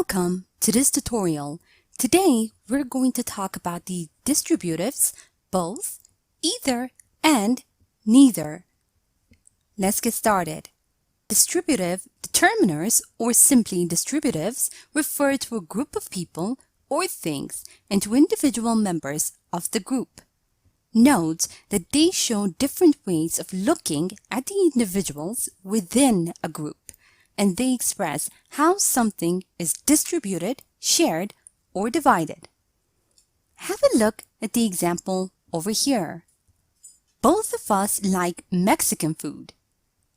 Welcome to this tutorial. Today, we're going to talk about the distributives, both, either, and neither. Let's get started. Distributive determiners, or simply distributives, refer to a group of people or things and to individual members of the group. Note that they show different ways of looking at the individuals within a group, and they express how something is distributed, shared, or divided. Have a look at the example over here. Both of us like Mexican food.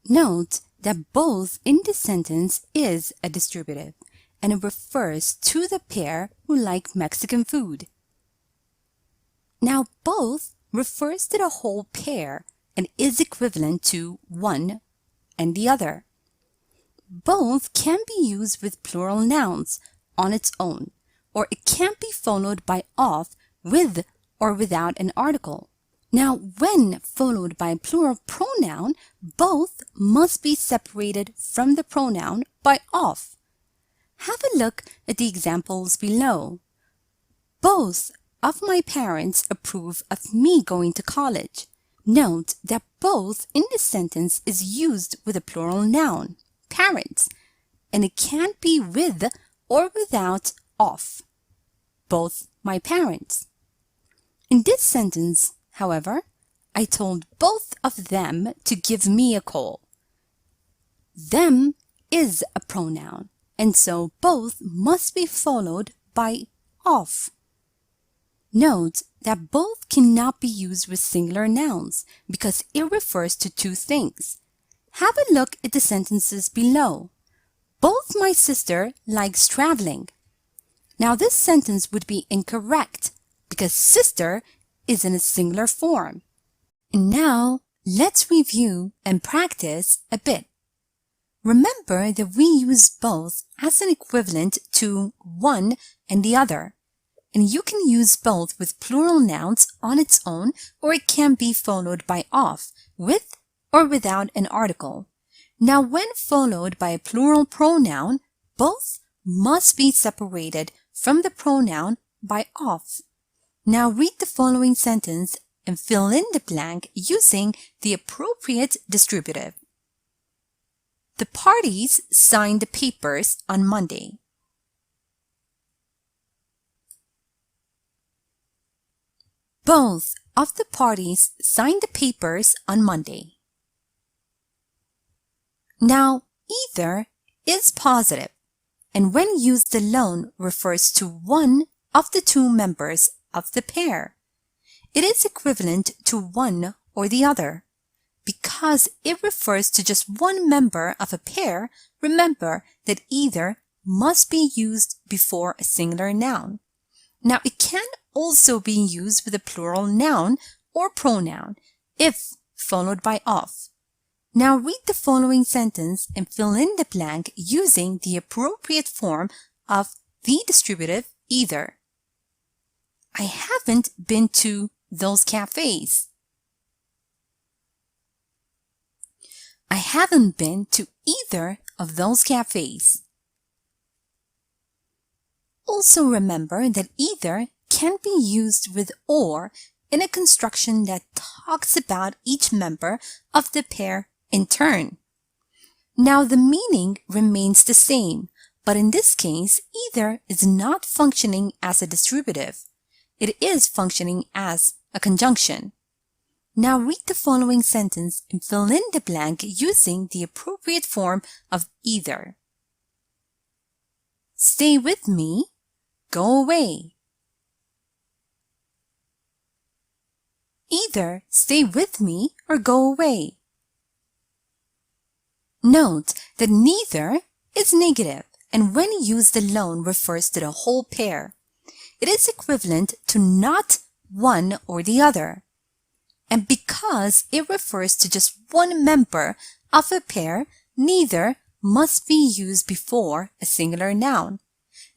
Note that both in this sentence is a distributive, and it refers to the pair who like Mexican food. Now, both refers to the whole pair and is equivalent to one and the other. Both can be used with plural nouns on its own, or it can be followed by of, with, or without an article. Now, when followed by a plural pronoun, both must be separated from the pronoun by of. Have a look at the examples below. Both of my parents approve of me going to college. Note that both in this sentence is used with a plural noun, parents, and it can't be with or without of. Both my parents. In this sentence, however, I told both of them to give me a call. Them is a pronoun, and so both must be followed by of. Note that both cannot be used with singular nouns because it refers to two things. Have a look at the sentences below. Both my sister likes traveling. Now this sentence would be incorrect because sister is in a singular form. And now let's review and practice a bit. Remember that we use both as an equivalent to one and the other. And you can use both with plural nouns on its own, or it can be followed by of, with, or without an article. Now, when followed by a plural pronoun, both must be separated from the pronoun by of. Now, read the following sentence and fill in the blank using the appropriate distributive. The parties signed the papers on Monday. Both of the parties signed the papers on Monday. Now, either is positive, and when used alone refers to one of the two members of the pair. It is equivalent to one or the other. Because it refers to just one member of a pair, remember that either must be used before a singular noun. Now, it can also be used with a plural noun or pronoun if followed by of. Now read the following sentence and fill in the blank using the appropriate form of the distributive either. I haven't been to those cafes. I haven't been to either of those cafes. Also remember that either can be used with or in a construction that talks about each member of the pair in turn. Now the meaning remains the same, but in this case, either is not functioning as a distributive. It is functioning as a conjunction. Now read the following sentence and fill in the blank using the appropriate form of either. Stay with me, go away. Either stay with me or go away. Note that neither is negative, and when used alone refers to the whole pair. It is equivalent to not one or the other. And because it refers to just one member of a pair, neither must be used before a singular noun.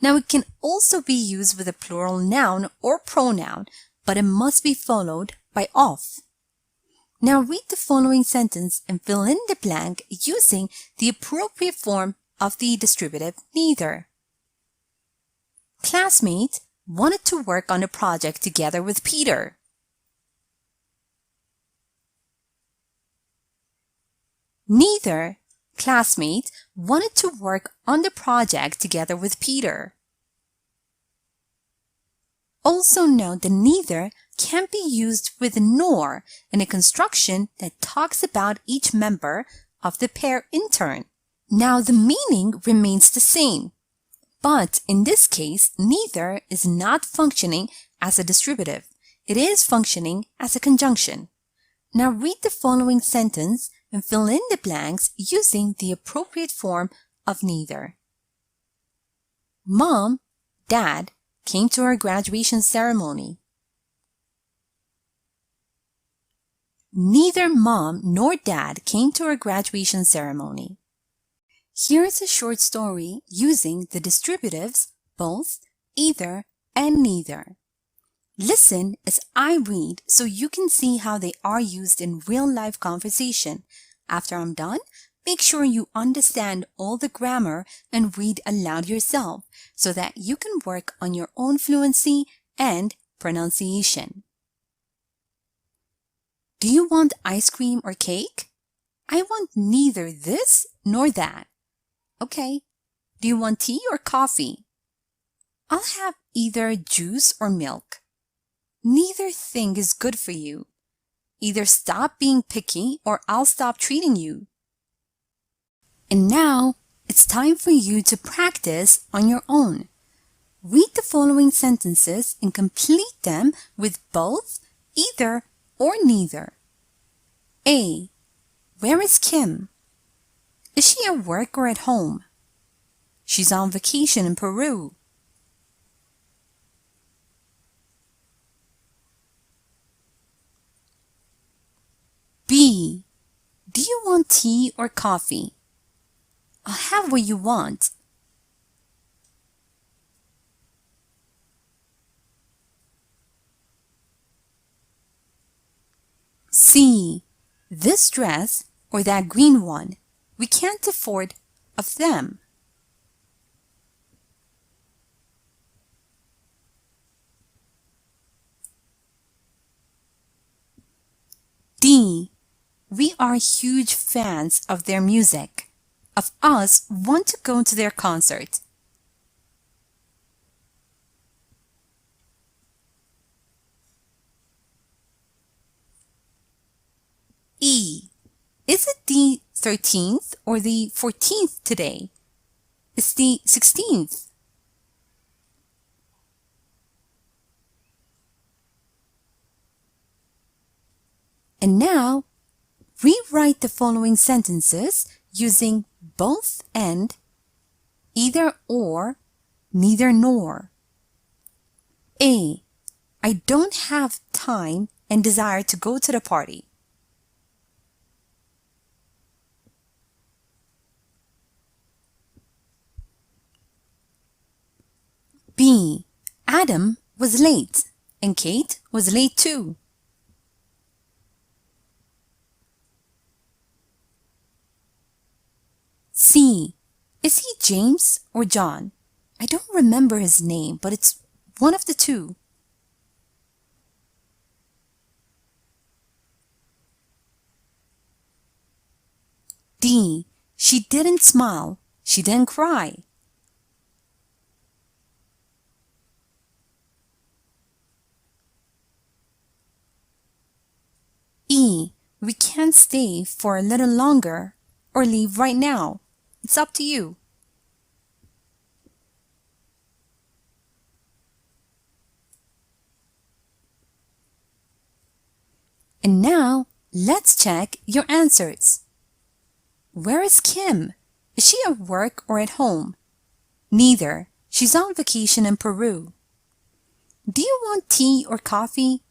Now it can also be used with a plural noun or pronoun, but it must be followed by of. Now read the following sentence and fill in the blank using the appropriate form of the distributive neither. classmate wanted to work on a project together with Peter. Neither classmate wanted to work on the project together with Peter. Also note that neither can be used with nor in a construction that talks about each member of the pair in turn. Now the meaning remains the same, but in this case, neither is not functioning as a distributive. It is functioning as a conjunction. Now read the following sentence and fill in the blanks using the appropriate form of neither. Mom, Dad came to our graduation ceremony. Neither Mom nor Dad came to our graduation ceremony. Here is a short story using the distributives both, either, and neither. Listen as I read so you can see how they are used in real-life conversation. After I'm done, make sure you understand all the grammar and read aloud yourself so that you can work on your own fluency and pronunciation. Do you want ice cream or cake? I want neither this nor that. Okay. Do you want tea or coffee? I'll have either juice or milk. Neither thing is good for you. Either stop being picky or I'll stop treating you. And now, it's time for you to practice on your own. Read the following sentences and complete them with both, either, or neither. A. Where is Kim? Is she at work or at home? She's on vacation in Peru. B. Do you want tea or coffee? I'll have what you want. C. This dress or that green one. We can't afford of them. D. We are huge fans of their music. Of us want to go to their concert. E. Is it the 13th or the 14th today? It's the 16th. And now, rewrite the following sentences using both and, either or, neither nor. A. I don't have time and desire to go to the party. B. Adam was late and Kate was late too. C. Is he James or John? I don't remember his name, but it's one of the two. D. She didn't smile. She didn't cry. E. We can't stay for a little longer or leave right now. It's up to you. And now, let's check your answers. Where is Kim? Is she at work or at home? Neither. She's on vacation in Peru. Do you want tea or coffee?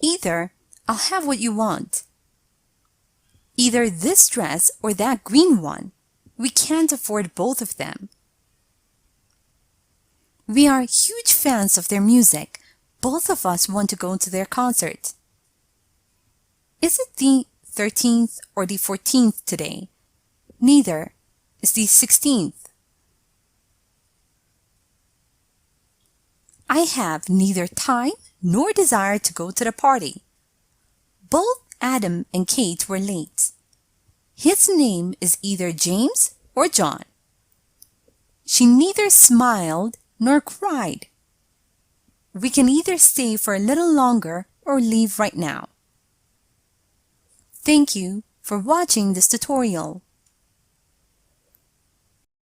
Either. I'll have what you want. Either this dress or that green one. We can't afford both of them. We are huge fans of their music. Both of us want to go to their concert. Is it the 13th or the 14th today? Neither. It's the 16th. I have neither time nor desire to go to the party. Both Adam and Kate were late. His name is either James or John. She neither smiled nor cried. We can either stay for a little longer or leave right now. Thank you for watching this tutorial.